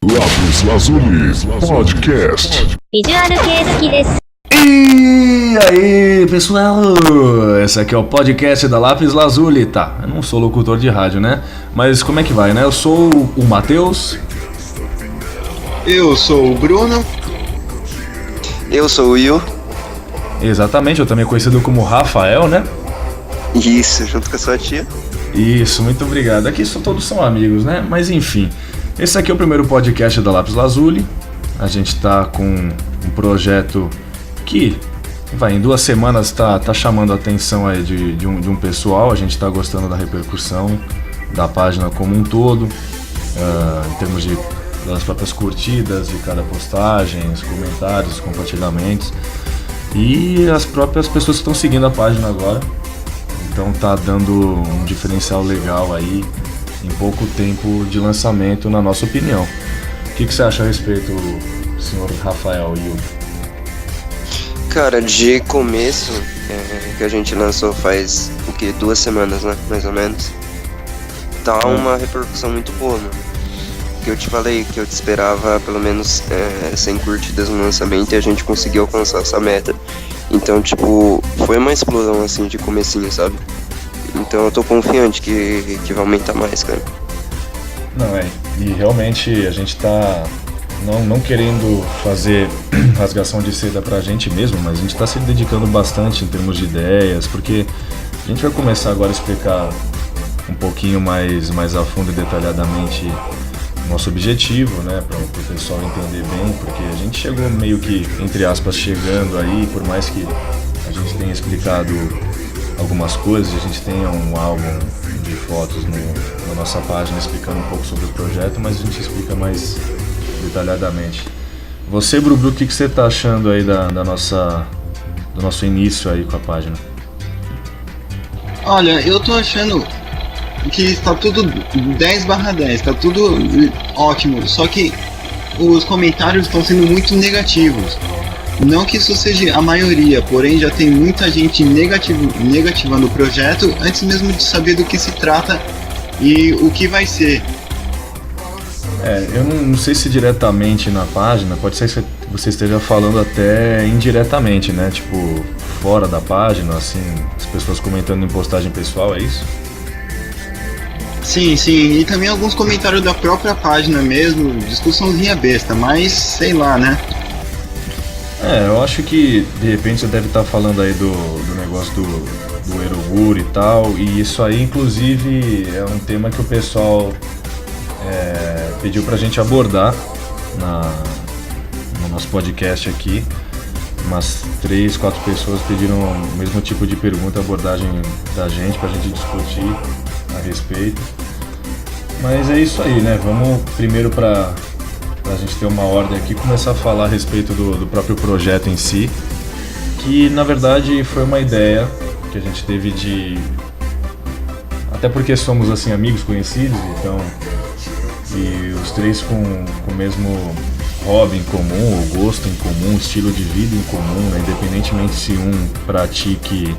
Lápis Lazuli Podcast. ビジュアル系好きです。E aí, pessoal? Esse aqui é o podcast da Lápis Lazuli, tá? Eu não sou locutor de rádio, né? Mas como é que vai, né? Eu sou o Matheus. Eu sou o Bruno. Eu sou o Will. Exatamente, eu também conhecido como Rafael, né? Isso, junto com a sua tia. Isso, muito obrigado. Aqui todos são amigos, né? Mas enfim, esse aqui é o primeiro podcast da Lápis Lazuli. A gente tá com um projeto que em 2 semanas tá chamando a atenção aí de um pessoal. A gente tá gostando da repercussão da página como um todo, em termos das próprias curtidas de cada postagem, comentários, compartilhamentos e as próprias pessoas que estão seguindo a página agora. Então tá dando um diferencial legal aí em pouco tempo de lançamento, na nossa opinião. O que você acha a respeito, senhor Rafael e Hugo? Cara, de começo, que a gente lançou faz, 2 semanas, né, mais ou menos, tá uma repercussão muito boa, mano. Que eu te falei que eu te esperava pelo menos 100 curtidas no lançamento e a gente conseguiu alcançar essa meta. Então, tipo, foi uma explosão assim de comecinho, sabe? Então eu tô confiante que vai aumentar mais, cara. Não, e realmente a gente tá não querendo fazer rasgação de seda pra gente mesmo, mas a gente tá se dedicando bastante em termos de ideias, porque a gente vai começar agora a explicar um pouquinho mais a fundo e detalhadamente nosso objetivo, né, para o pessoal entender bem, porque a gente chegou meio que, entre aspas, chegando aí, por mais que a gente tenha explicado algumas coisas, a gente tenha um álbum de fotos na nossa página explicando um pouco sobre o projeto, mas a gente explica mais detalhadamente. Você, Bruno, o que você tá achando aí do nosso início aí com a página? Olha, eu tô achando que está tudo 10/10, tá tudo ótimo, só que os comentários estão sendo muito negativos. Não que isso seja a maioria, porém já tem muita gente negativando o projeto antes mesmo de saber do que se trata e o que vai ser. Eu não sei se diretamente na página, pode ser que você esteja falando até indiretamente, né? Tipo, fora da página, assim, as pessoas comentando em postagem pessoal, é isso? Sim, e também alguns comentários da própria página mesmo, discussãozinha besta, mas sei lá, né? Eu acho que de repente você deve estar falando aí do negócio do Eroguro e tal, e isso aí inclusive é um tema que o pessoal pediu pra gente abordar no nosso podcast aqui. Umas 3, 4 pessoas pediram o mesmo tipo de pergunta, abordagem da gente pra gente discutir a respeito. Mas é isso aí, né? Vamos primeiro pra gente ter uma ordem aqui, começar a falar a respeito do próprio projeto em si, que na verdade foi uma ideia que a gente teve até porque somos assim amigos conhecidos, então, e os três com o mesmo hobby em comum, o gosto em comum, estilo de vida em comum, né? Independentemente se um pratique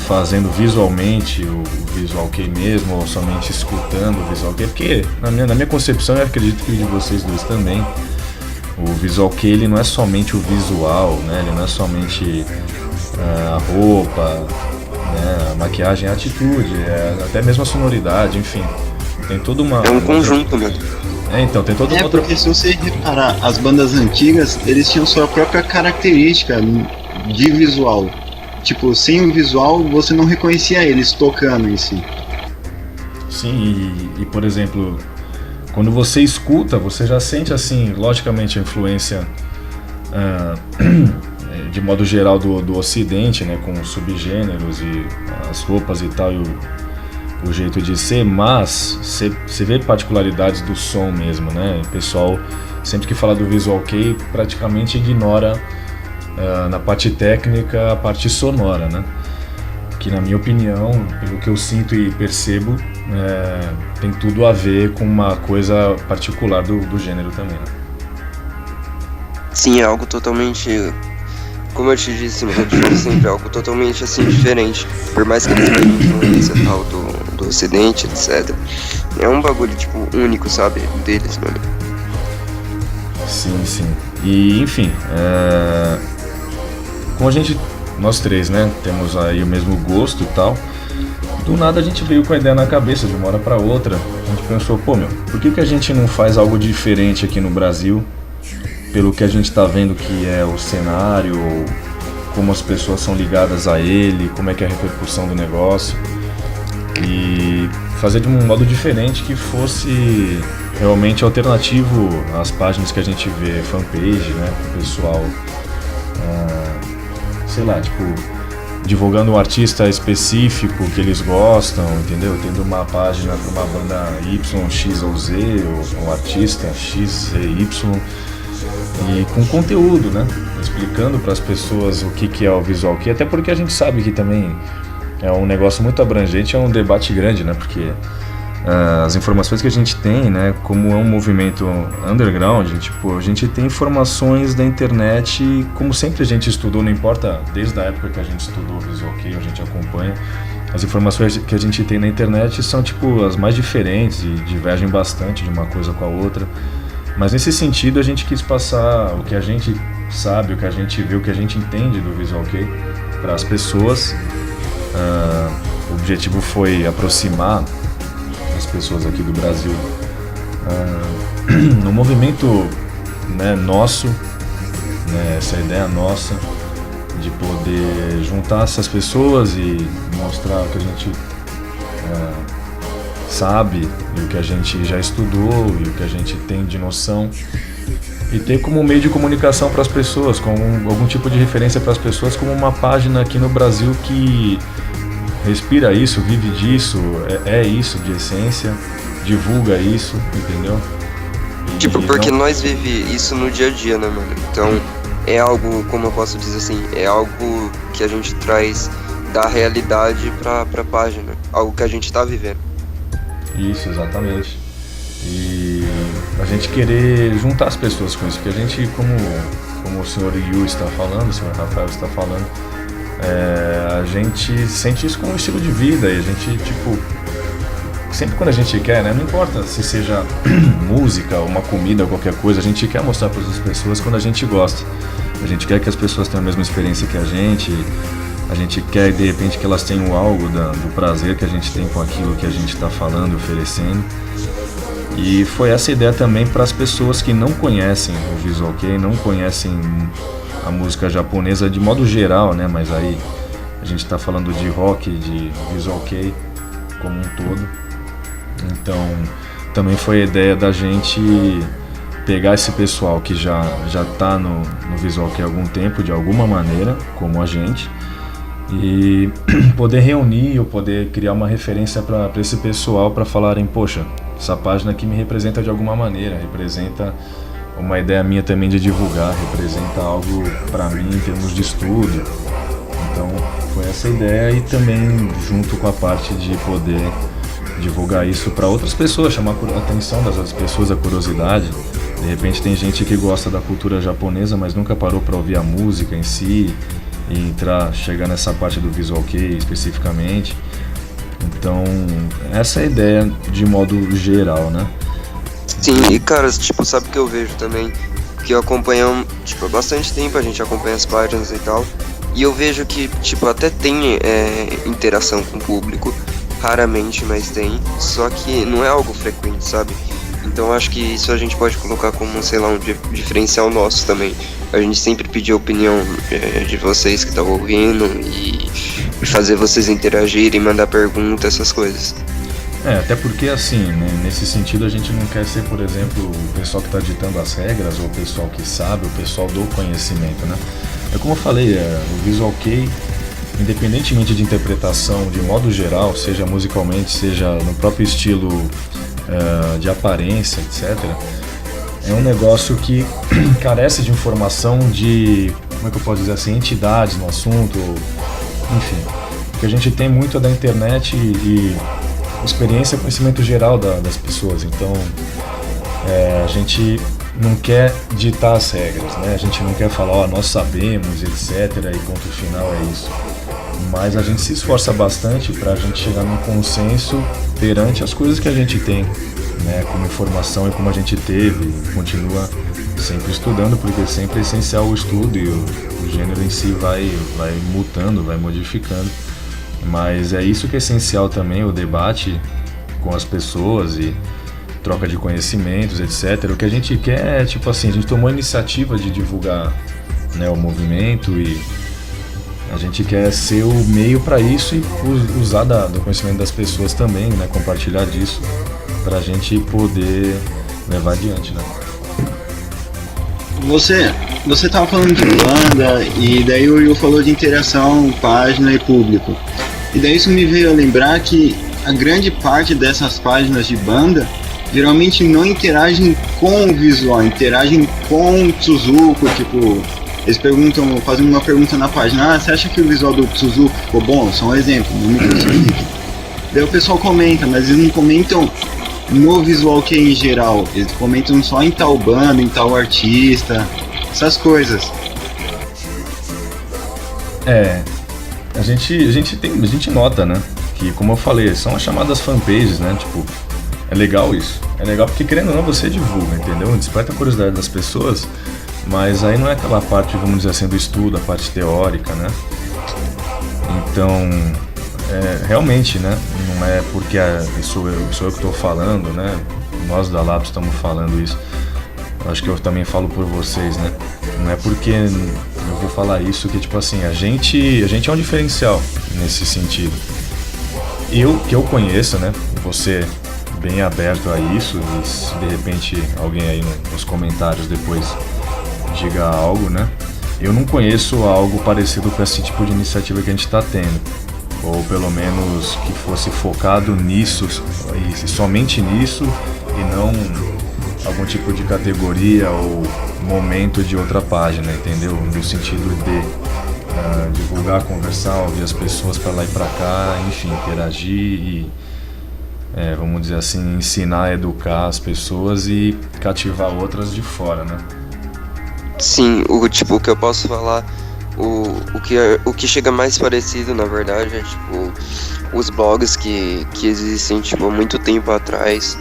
fazendo visualmente o visual kei mesmo, ou somente escutando o visual kei, porque na minha concepção, eu acredito que de vocês dois também, o visual kei ele não é somente o visual, né? Ele não é somente a roupa, né? A maquiagem, a atitude, até mesmo a sonoridade, enfim, tem toda uma... É um conjunto, né? Então, tem toda uma outra... Porque se você reparar, as bandas antigas, eles tinham sua própria característica de visual. Tipo, sem o visual, você não reconhecia eles tocando em si. Sim, e por exemplo, quando você escuta, você já sente, assim, logicamente a influência de modo geral do ocidente, né, com os subgêneros e as roupas e tal, e o jeito de ser, mas você vê particularidades do som mesmo, né? O pessoal, sempre que fala do visual kei, praticamente ignora na parte técnica a parte sonora, né? Que na minha opinião, pelo que eu sinto e percebo, tem tudo a ver com uma coisa particular do gênero também, né? Sim, é algo totalmente, como eu te disse, eu digo sempre, algo totalmente assim diferente. Por mais que eles tenham influência tal do ocidente, etc. É um bagulho tipo único, sabe, deles, mano. Sim, sim. E, enfim, como nós três, né, temos aí o mesmo gosto e tal, do nada a gente veio com a ideia na cabeça, de uma hora pra outra. A gente pensou, pô, meu, por que a gente não faz algo diferente aqui no Brasil, pelo que a gente tá vendo que é o cenário, como as pessoas são ligadas a ele, como é que é a repercussão do negócio, e fazer de um modo diferente que fosse realmente alternativo às páginas que a gente vê, fanpage, né, pro pessoal, sei lá, tipo, divulgando um artista específico que eles gostam, entendeu? Tendo uma página para uma banda Y, X ou Z, ou um artista X, Z, Y, e com conteúdo, né? Explicando para as pessoas o que é o Visual Kei, até porque a gente sabe que também é um negócio muito abrangente, é um debate grande, né? Porque as informações que a gente tem, né, como é um movimento underground, tipo, a gente tem informações da internet, como sempre a gente estudou, não importa, desde a época que a gente estudou Visual Kei, a gente acompanha, as informações que a gente tem na internet são tipo as mais diferentes e divergem bastante de uma coisa com a outra, mas nesse sentido a gente quis passar o que a gente sabe, o que a gente vê, o que a gente entende do Visual Kei para as pessoas. O objetivo foi aproximar as pessoas aqui do Brasil no movimento, né, nosso, né, essa ideia nossa de poder juntar essas pessoas e mostrar o que a gente sabe e o que a gente já estudou e o que a gente tem de noção, e ter como meio de comunicação para as pessoas, com algum tipo de referência para as pessoas, como uma página aqui no Brasil que respira isso, vive disso, é isso de essência, divulga isso, entendeu? Tipo, porque nós vivemos isso no dia a dia, né, mano? Então, é algo, como eu posso dizer assim, é algo que a gente traz da realidade pra página, algo que a gente tá vivendo. Isso, exatamente. E a gente querer juntar as pessoas com isso, porque a gente, como o senhor Yu está falando, o senhor Rafael está falando, a gente sente isso como um estilo de vida, e a gente, tipo, sempre quando a gente quer, né, não importa se seja música, uma comida, qualquer coisa, a gente quer mostrar para as pessoas quando a gente gosta. A gente quer que as pessoas tenham a mesma experiência que a gente quer de repente que elas tenham algo do prazer que a gente tem com aquilo que a gente está falando, oferecendo. E foi essa ideia também para as pessoas que não conhecem o Visual Kei, não conhecem a música japonesa de modo geral, né? Mas aí a gente está falando de rock, de Visual Kei como um todo. Então também foi a ideia da gente pegar esse pessoal que já está no Visual Kei há algum tempo, de alguma maneira, como a gente, e poder reunir ou poder criar uma referência para esse pessoal, para falarem, poxa, essa página aqui me representa de alguma maneira, representa uma ideia minha também de divulgar, representa algo para mim em termos de estudo. Então foi essa ideia, e também junto com a parte de poder divulgar isso para outras pessoas, chamar a atenção das outras pessoas, a curiosidade. De repente tem gente que gosta da cultura japonesa, mas nunca parou para ouvir a música em si e chegar nessa parte do Visual Kei especificamente. Então essa é a ideia de modo geral, né? Sim, e cara, tipo, sabe o que eu vejo também? Que eu acompanho, tipo, há bastante tempo, a gente acompanha as páginas e tal, e eu vejo que, tipo, até tem interação com o público, raramente, mas tem, só que não é algo frequente, sabe? Então acho que isso a gente pode colocar como, sei lá, um diferencial nosso também. A gente sempre pedir a opinião de vocês que estão ouvindo e fazer vocês interagirem, mandar perguntas, essas coisas. Até porque assim, né, nesse sentido a gente não quer ser, por exemplo, o pessoal que está ditando as regras, ou o pessoal que sabe, o pessoal do conhecimento, né? É como eu falei, o Visual Kei, independentemente de interpretação, de modo geral, seja musicalmente, seja no próprio estilo de aparência, etc., é um negócio que carece de informação de, como é que eu posso dizer assim, entidades no assunto, enfim. O que a gente tem muito é da internet e experiência e conhecimento geral das pessoas. Então a gente não quer ditar as regras, né? A gente não quer falar, nós sabemos, etc., e ponto final é isso. mas a gente se esforça bastante para a gente chegar num consenso perante as coisas que a gente tem, né, como informação e como a gente teve, e continua sempre estudando, porque sempre é essencial o estudo e o gênero em si vai mutando, vai modificando. Mas é isso que é essencial também, o debate com as pessoas e troca de conhecimentos, etc. O que a gente quer é, tipo assim, a gente tomou a iniciativa de divulgar, né, o movimento e a gente quer ser o meio para isso e usar do conhecimento das pessoas também, né, compartilhar disso, para a gente poder levar adiante, né? Você tava falando de banda e daí o Will falou de interação, página e público. E daí isso me veio a lembrar que a grande parte dessas páginas de banda geralmente não interagem com o visual, interagem com o Tsuzuko, tipo, eles fazem uma pergunta na página, você acha que o visual do Tsuzuko ficou bom? Só um exemplo, não me crucifique. Daí o pessoal comenta, mas eles não comentam no visual que é em geral, eles comentam só em tal banda, em tal artista, essas coisas. A gente nota, né, que como eu falei, são as chamadas fanpages, né, tipo, é legal isso, é legal porque querendo ou não você divulga, entendeu, desperta a curiosidade das pessoas, mas aí não é aquela parte, vamos dizer assim, do estudo, a parte teórica, né, então... realmente, né? Não é porque sou eu que estou falando, né? Nós da Lápis estamos falando isso. Acho que eu também falo por vocês, né? Não é porque eu vou falar isso que, tipo assim, a gente é um diferencial nesse sentido. Que eu conheço, né? Você bem aberto a isso, e se de repente alguém aí nos comentários depois diga algo, né? Eu não conheço algo parecido com esse tipo de iniciativa que a gente está tendo. Ou pelo menos que fosse focado nisso, e somente nisso, e não algum tipo de categoria ou momento de outra página, entendeu? No sentido de divulgar, conversar, ouvir as pessoas para lá e para cá, enfim, interagir e, vamos dizer assim, ensinar, educar as pessoas e cativar outras de fora, né? Sim, o que eu posso falar... O que chega mais parecido, na verdade, é tipo os blogs que existem tipo há muito tempo atrás,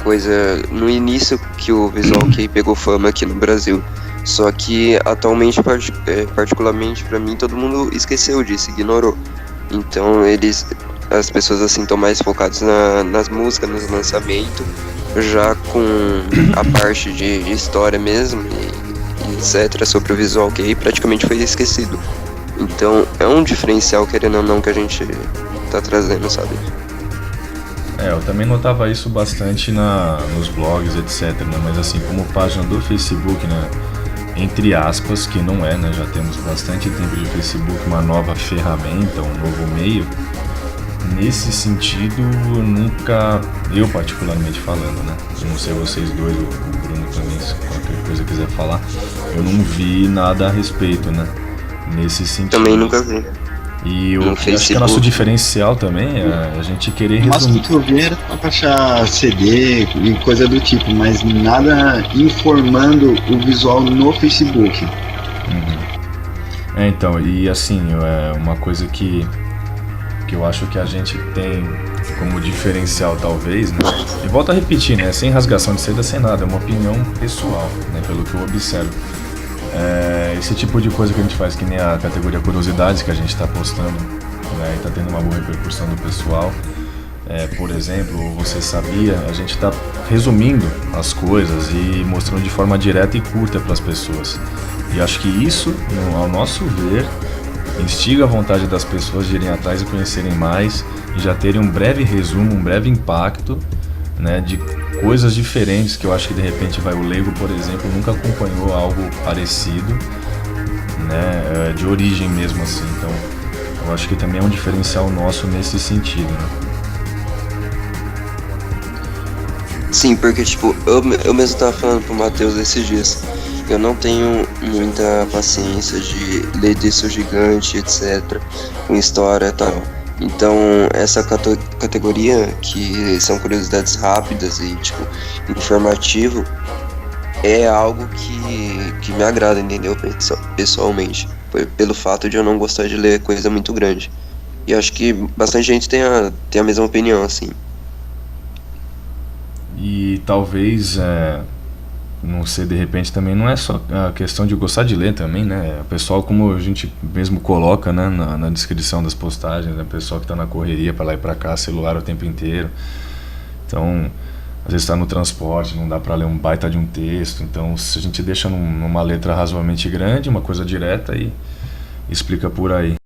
coisa no início que o Visual Kei pegou fama aqui no Brasil. Só que atualmente, particularmente pra mim, todo mundo esqueceu disso, ignorou. Então as pessoas assim estão mais focadas nas músicas, nos lançamentos, já com a parte de história mesmo etc, sobre o Visual Kei praticamente foi esquecido. Então é um diferencial, querendo ou não, que a gente tá trazendo, sabe? Eu também notava isso bastante nos blogs, etc, né? Mas assim, como página do Facebook, né? Entre aspas, que não é, né? Já temos bastante tempo de Facebook, uma nova ferramenta, um novo meio. Nesse sentido, nunca, eu particularmente falando, né? Eu não sei vocês dois, o Bruno também, se qualquer coisa quiser falar, eu não vi nada a respeito, né? Nesse sentido. Também nunca vi. E eu acho que é nosso diferencial também é a gente querer resumir. Mas o que eu vi era pra baixar CD e coisa do tipo, mas nada informando o visual no Facebook. Então, e assim, é uma coisa que eu acho que a gente tem como diferencial, talvez, né? E volto a repetir, né? Sem rasgação de seda, sem nada, é uma opinião pessoal, né? Pelo que eu observo. Esse tipo de coisa que a gente faz, que nem a categoria curiosidades que a gente está postando, né? E está tendo uma boa repercussão do pessoal. Por exemplo, você sabia, a gente está resumindo as coisas e mostrando de forma direta e curta para as pessoas. E acho que isso, ao nosso ver, instiga a vontade das pessoas de irem atrás e conhecerem mais e já terem um breve resumo, um breve impacto, né, de coisas diferentes que eu acho que de repente o leigo, por exemplo, nunca acompanhou algo parecido, né, de origem mesmo assim. Então eu acho que também é um diferencial nosso nesse sentido, né? Sim, porque tipo, eu mesmo tava falando pro Matheus esses dias. Eu não tenho muita paciência de ler disso gigante, etc, com história e tal. Então, essa categoria, que são curiosidades rápidas e, tipo, informativo, é algo que me agrada, entendeu? Pessoalmente. Pelo fato de eu não gostar de ler coisa muito grande. E acho que bastante gente tem a mesma opinião, assim. E talvez, não sei, de repente também não é só a questão de gostar de ler também, né? O pessoal, como a gente mesmo coloca, né, na descrição das postagens, né? O pessoal que tá na correria pra lá e pra cá, celular o tempo inteiro. Então, às vezes tá no transporte, não dá pra ler um baita de um texto. Então, se a gente deixa numa letra razoavelmente grande, uma coisa direta e explica por aí.